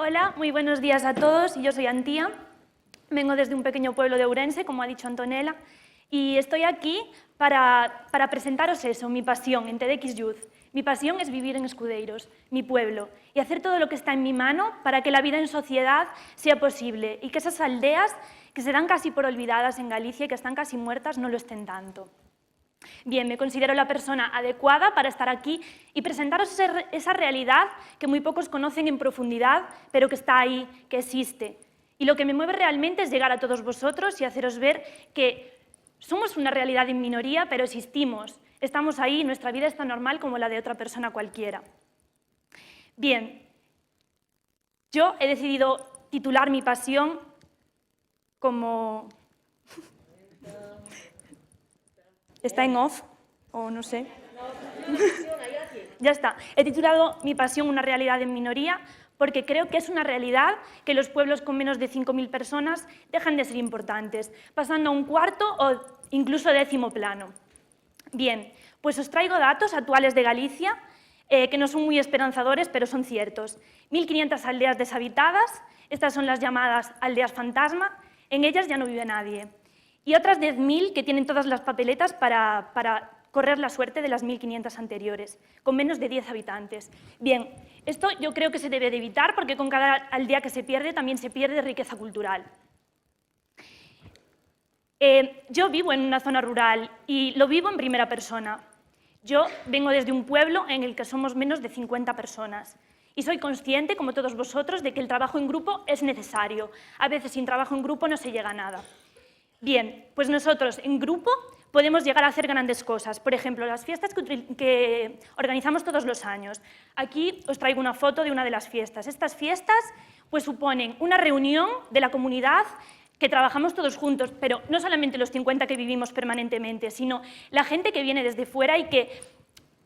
Hola, muy buenos días a todos. Yo soy Antía, vengo desde un pequeño pueblo de Ourense, como ha dicho Antonella, y estoy aquí para presentaros eso, mi pasión en TEDx Youth. Mi pasión es vivir en Escudeiros, mi pueblo, y hacer todo lo que está en mi mano para que la vida en sociedad sea posible y que esas aldeas que se dan casi por olvidadas en Galicia y que están casi muertas no lo estén tanto. Bien, me considero la persona adecuada para estar aquí y presentaros esa realidad que muy pocos conocen en profundidad, pero que está ahí, que existe. Y lo que me mueve realmente es llegar a todos vosotros y haceros ver que somos una realidad en minoría, pero existimos. Estamos ahí y nuestra vida es tan normal como la de otra persona cualquiera. Bien, yo he decidido titular mi pasión como... ¿Está en off? O no sé. Ya está. He titulado mi pasión una realidad en minoría porque creo que es una realidad que los pueblos con menos de 5.000 personas dejan de ser importantes, pasando a un cuarto o incluso décimo plano. Bien, pues os traigo datos actuales de Galicia que no son muy esperanzadores, pero son ciertos. 1.500 aldeas deshabitadas, estas son las llamadas aldeas fantasma, en ellas ya no vive nadie. Y otras 10.000 que tienen todas las papeletas para correr la suerte de las 1.500 anteriores, con menos de 10 habitantes. Bien, esto yo creo que se debe de evitar porque con cada aldea que se pierde también se pierde riqueza cultural. Yo vivo en una zona rural y lo vivo en primera persona. Yo vengo desde un pueblo en el que somos menos de 50 personas y soy consciente, como todos vosotros, de que el trabajo en grupo es necesario. A veces sin trabajo en grupo no se llega a nada. Bien, pues nosotros en grupo podemos llegar a hacer grandes cosas. Por ejemplo, las fiestas que organizamos todos los años. Aquí os traigo una foto de una de las fiestas. Estas fiestas pues, suponen una reunión de la comunidad que trabajamos todos juntos, pero no solamente los 50 que vivimos permanentemente, sino la gente que viene desde fuera y que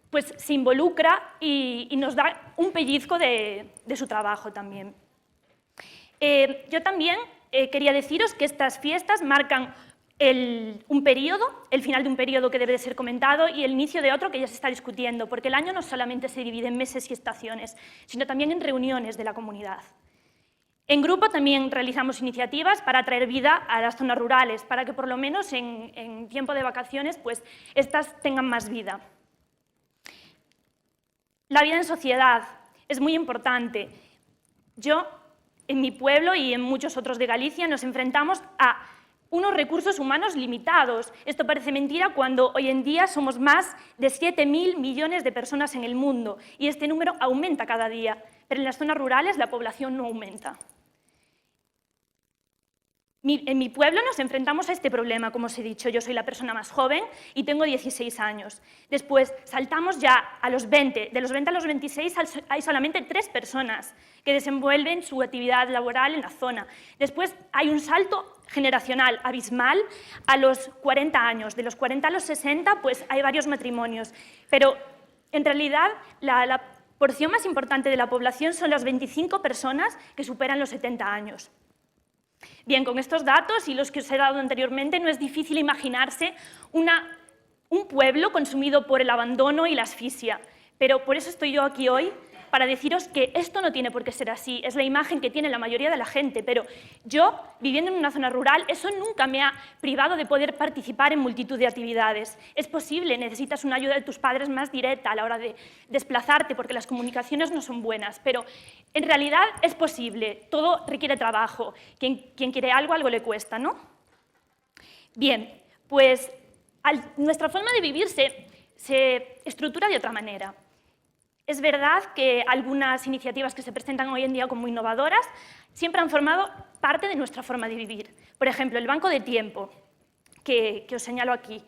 pues, se involucra y nos da un pellizco de su trabajo también. Yo también quería deciros que estas fiestas marcan un periodo, el final de un periodo que debe de ser comentado y el inicio de otro que ya se está discutiendo, porque el año no solamente se divide en meses y estaciones, sino también en reuniones de la comunidad. En grupo también realizamos iniciativas para traer vida a las zonas rurales, para que por lo menos en tiempo de vacaciones pues, estas tengan más vida. La vida en sociedad es muy importante. Yo, en mi pueblo y en muchos otros de Galicia, nos enfrentamos a unos recursos humanos limitados. Esto parece mentira cuando hoy en día somos más de 7.000 millones de personas en el mundo y este número aumenta cada día, pero en las zonas rurales la población no aumenta. En mi pueblo nos enfrentamos a este problema, como os he dicho. Yo soy la persona más joven y tengo 16 años. Después saltamos ya a los 20. De los 20 a los 26 hay solamente 3 personas que desenvuelven su actividad laboral en la zona. Después hay un salto generacional abismal a los 40 años. De los 40 a los 60 pues hay varios matrimonios. Pero en realidad la porción más importante de la población son las 25 personas que superan los 70 años. Bien, con estos datos y los que os he dado anteriormente, no es difícil imaginarse un pueblo consumido por el abandono y la asfixia. Pero por eso estoy yo aquí hoy, para deciros que esto no tiene por qué ser así. Es la imagen que tiene la mayoría de la gente, pero yo, viviendo en una zona rural, eso nunca me ha privado de poder participar en multitud de actividades. Es posible, necesitas una ayuda de tus padres más directa a la hora de desplazarte, porque las comunicaciones no son buenas, pero en realidad es posible, todo requiere trabajo. Quien quiere algo, algo le cuesta, ¿no? Bien, pues nuestra forma de vivir se estructura de otra manera. Es verdad que algunas iniciativas que se presentan hoy en día como innovadoras siempre han formado parte de nuestra forma de vivir. Por ejemplo, el banco de tiempo, que os señalo aquí.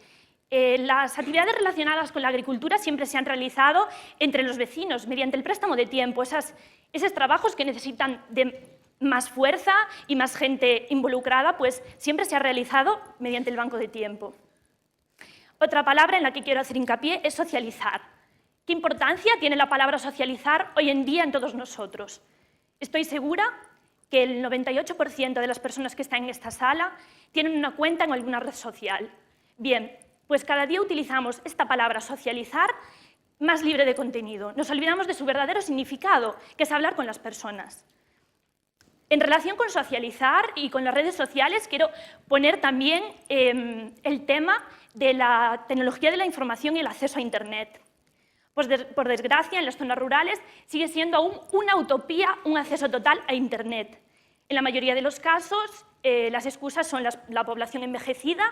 Las actividades relacionadas con la agricultura siempre se han realizado entre los vecinos mediante el préstamo de tiempo, esos trabajos que necesitan de más fuerza y más gente involucrada, pues siempre se ha realizado mediante el banco de tiempo. Otra palabra en la que quiero hacer hincapié es socializar. ¿Qué importancia tiene la palabra socializar hoy en día en todos nosotros? Estoy segura que el 98% de las personas que están en esta sala tienen una cuenta en alguna red social. Bien, pues cada día utilizamos esta palabra socializar más libre de contenido. Nos olvidamos de su verdadero significado, que es hablar con las personas. En relación con socializar y con las redes sociales, quiero poner también el tema de la tecnología de la información y el acceso a Internet. Pues por desgracia, en las zonas rurales sigue siendo aún una utopía un acceso total a Internet. En la mayoría de los casos, las excusas son la población envejecida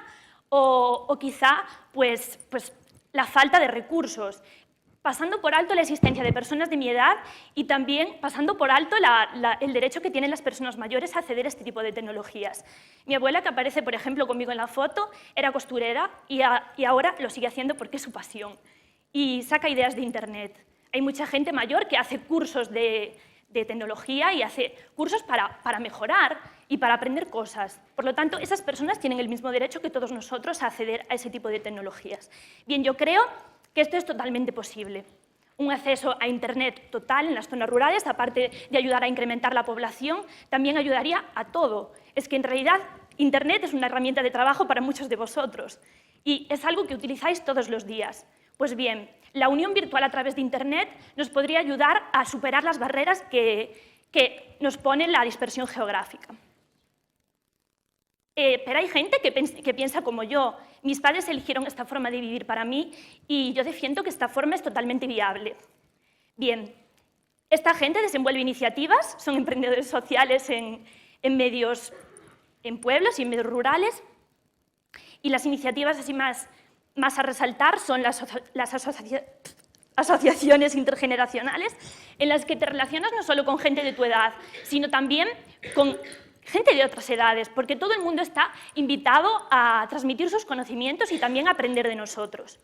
o quizá pues, la falta de recursos, pasando por alto la existencia de personas de mi edad y también pasando por alto el derecho que tienen las personas mayores a acceder a este tipo de tecnologías. Mi abuela, que aparece, por ejemplo, conmigo en la foto, era costurera y ahora lo sigue haciendo porque es su pasión y saca ideas de Internet. Hay mucha gente mayor que hace cursos de tecnología y hace cursos para mejorar y para aprender cosas. Por lo tanto, esas personas tienen el mismo derecho que todos nosotros a acceder a ese tipo de tecnologías. Bien, yo creo que esto es totalmente posible. Un acceso a Internet total en las zonas rurales, aparte de ayudar a incrementar la población, también ayudaría a todo. Es que en realidad Internet es una herramienta de trabajo para muchos de vosotros y es algo que utilizáis todos los días. Pues bien, la unión virtual a través de Internet nos podría ayudar a superar las barreras que nos pone la dispersión geográfica. Pero hay gente que piensa como yo. Mis padres eligieron esta forma de vivir para mí y yo defiendo que esta forma es totalmente viable. Bien, esta gente desenvuelve iniciativas, son emprendedores sociales en medios, en pueblos y en medios rurales, y las iniciativas así más a resaltar son las asociaciones intergeneracionales en las que te relacionas no solo con gente de tu edad, sino también con gente de otras edades, porque todo el mundo está invitado a transmitir sus conocimientos y también a aprender de nosotros.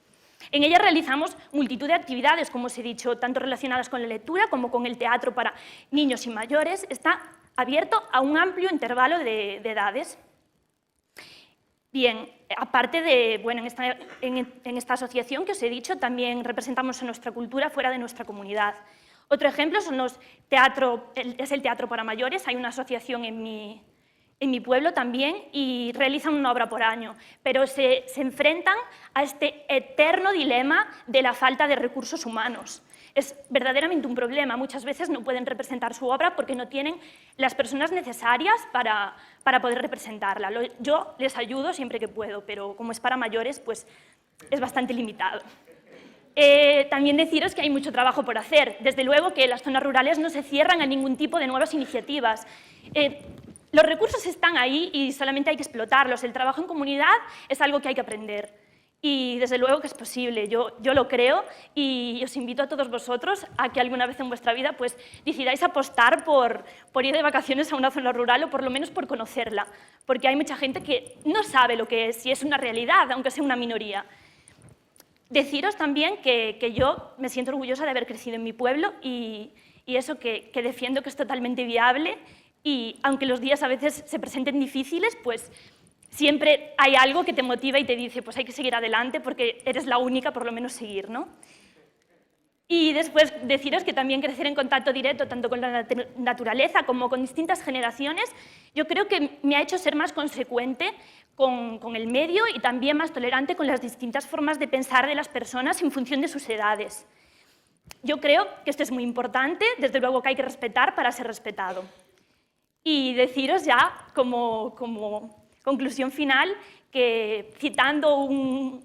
En ellas realizamos multitud de actividades, como os he dicho, tanto relacionadas con la lectura como con el teatro para niños y mayores. Está abierto a un amplio intervalo de edades. Bien, aparte de, bueno, en esta asociación que os he dicho, también representamos a nuestra cultura fuera de nuestra comunidad. Otro ejemplo es el teatro para mayores. Hay una asociación en mi pueblo también y realizan una obra por año, pero se enfrentan a este eterno dilema de la falta de recursos humanos. Es verdaderamente un problema. Muchas veces no pueden representar su obra porque no tienen las personas necesarias para poder representarla. Yo les ayudo siempre que puedo, pero como es para mayores, pues es bastante limitado. También deciros que hay mucho trabajo por hacer. Desde luego que las zonas rurales no se cierran a ningún tipo de nuevas iniciativas. Los recursos están ahí y solamente hay que explotarlos. El trabajo en comunidad es algo que hay que aprender. Y desde luego que es posible, yo lo creo y os invito a todos vosotros a que alguna vez en vuestra vida pues, decidáis apostar por ir de vacaciones a una zona rural o por lo menos por conocerla, porque hay mucha gente que no sabe lo que es y es una realidad, aunque sea una minoría. Deciros también que yo me siento orgullosa de haber crecido en mi pueblo y eso que defiendo que es totalmente viable y aunque los días a veces se presenten difíciles, pues siempre hay algo que te motiva y te dice, pues hay que seguir adelante porque eres la única, por lo menos, seguir, ¿no? Y después deciros que también crecer en contacto directo tanto con la naturaleza como con distintas generaciones, yo creo que me ha hecho ser más consecuente con el medio y también más tolerante con las distintas formas de pensar de las personas en función de sus edades. Yo creo que esto es muy importante, desde luego que hay que respetar para ser respetado. Y deciros ya como conclusión final, que citando un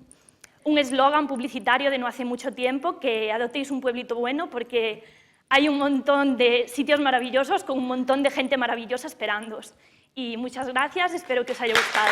eslogan publicitario de no hace mucho tiempo, que adoptéis un pueblito bueno porque hay un montón de sitios maravillosos con un montón de gente maravillosa esperándoos. Y muchas gracias, espero que os haya gustado.